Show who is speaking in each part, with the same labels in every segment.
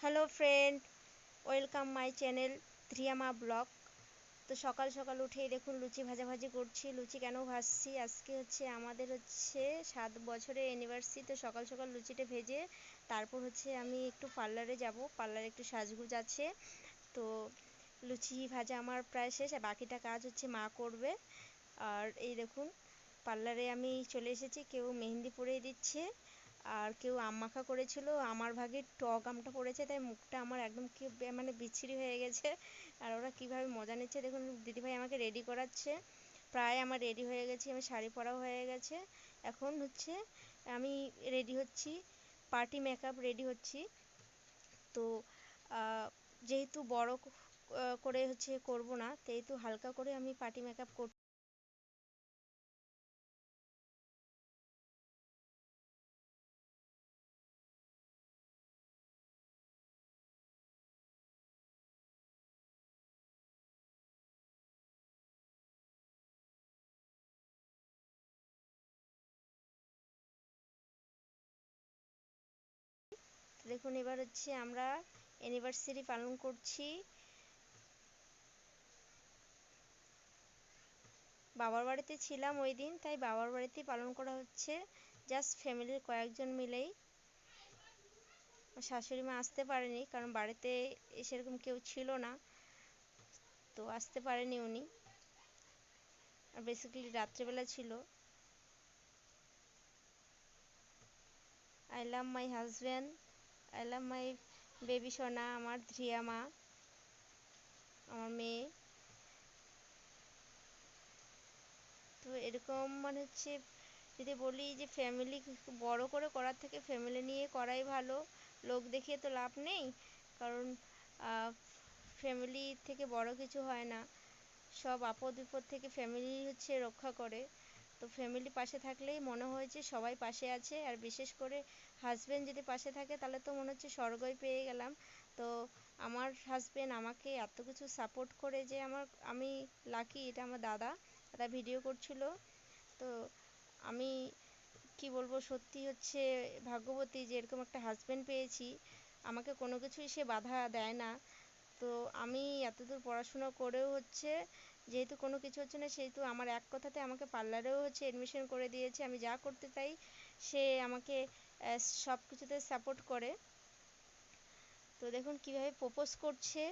Speaker 1: Hello friend, welcome my channel ধ্রিয়ামা blog. তো সকাল সকাল উঠেই দেখুন লুচি ভাজাভাজি করছি। লুচি কেন ভাজছি, আজকে আমাদের 7 বছরের অ্যানিভার্সারি। তো সকাল সকাল লুচিটা ভেজে তারপর আমি একটু পার্লারে যাব, পার্লারে একটু সাজগুজ আছে। তো লুচি ভাজা আমার প্রায় শেষ, আর বাকিটা কাজ মা করবে। আর এই দেখুন পার্লারে আমি চলে এসেছি, কেউ মেহেন্দি পরিয়ে দিচ্ছে আর কেউ আম মাখা করেছিল। আমার ভাগে টক আমটা পড়েছে, তাই মুখটা আমার একদম কি মানে বিচ্ছিরি হয়ে গেছে। আর ওরা কিভাবে মজা নিচ্ছে দেখুন। দিদিভাই আমাকে রেডি করাচ্ছে, প্রায় আমার রেডি হয়ে গেছি, আমি শাড়ি পরাও হয়ে গেছে। এখন আমি রেডি হচ্ছি, পার্টি মেকআপ রেডি হচ্ছি। তো যেহেতু বড় করে করব না, সেহেতু হালকা করে আমি পার্টি মেকআপ করছি। দেখুন এবার আমরা অ্যানিভার্সারি পালন করছি। বাবার বাড়িতে ছিলাম ওই দিন, তাই বাবার বাড়িতেই পালন করা হচ্ছে, জাস্ট ফ্যামিলির কয়েকজন মিলেই। শাশুড়ি মা আসতে পারেনি, কারণ বাড়িতে সেরকম কেউ ছিল না, তো আসতে পারেনি উনি। আর বেসিক্যালি রাত্রেবেলা ছিল। I love my husband, I love my baby সোনা, আমার ধ্রিয়া মা, আমার মেয়ে। তো এরকম যদি বলি যে ফ্যামিলি বড় করে করার থেকে ফ্যামিলি নিয়ে করাই ভালো। লোক দেখিয়ে তো লাভ নেই, কারণ ফ্যামিলি থেকে বড় কিছু হয় না। সব আপদ বিপদ থেকে ফ্যামিলি রক্ষা করে। তো ফ্যামিলি পাশে থাকলেই মনে হয় যে সবাই পাশে আছে, আর বিশেষ করে হাজব্যান্ড যদি পাশে থাকে তাহলে তো মনে হচ্ছে স্বর্গই পেয়ে গেলাম। তো আমার হাজব্যান্ড আমাকে এত কিছু সাপোর্ট করে যে আমি লাকি। এটা আমার দাদা ভিডিও করছিল। তো আমি কি বলবো, সত্যি ভাগ্যবতী যে এরকম একটা হাজব্যান্ড পেয়েছি। আমাকে কোনো কিছুই সে বাধা দেয় না। তো আমি এতদূর পড়াশোনা করেও যেহেতু কোনো কিছু না, সেহেতু আমার এক কথাতে আমাকে পার্লারেও এডমিশন করে দিয়েছে। আমি যা করতে চাই সে আমাকে সব কিছুতে সাপোর্ট করে। তো দেখুন কিভাবে প্রপোজ করছে,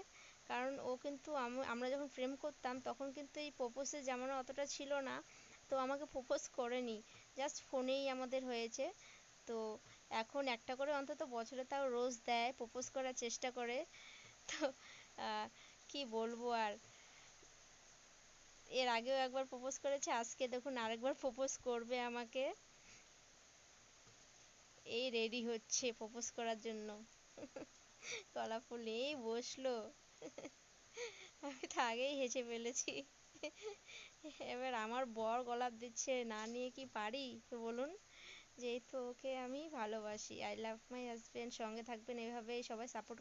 Speaker 1: কারণ ও কিন্তু আমরা যখন প্রেম করতাম তখন কিন্তু এই প্রপোজের জামানা অতটা ছিল না। তো আমাকে প্রপোজ করেনি, জাস্ট ফোনেই আমাদের হয়েছে। তো এখন একটা করে অন্তত বছরে তাও রোজ দেয়, প্রপোজ করার চেষ্টা করে। তো কি বলবো আর, এর আগেও একবার প্রপোজ করেছে, আজকে দেখুন আরেকবার প্রপোজ করবে আমাকে। এই রেডি হচ্ছে প্রপোজ করার জন্য, গলা ফুলে এই বসলো। আমি তো আগেই হেসে ফেলেছি। এবার আমার বর গলাপ দিচ্ছে, না নিয়ে কি পারি বলুন। যেহেতু ওকে আমি ভালোবাসি। আই লাভ মাই হাজবেন্ড, সঙ্গে থাকবেন এভাবেই সবাই সাপোর্ট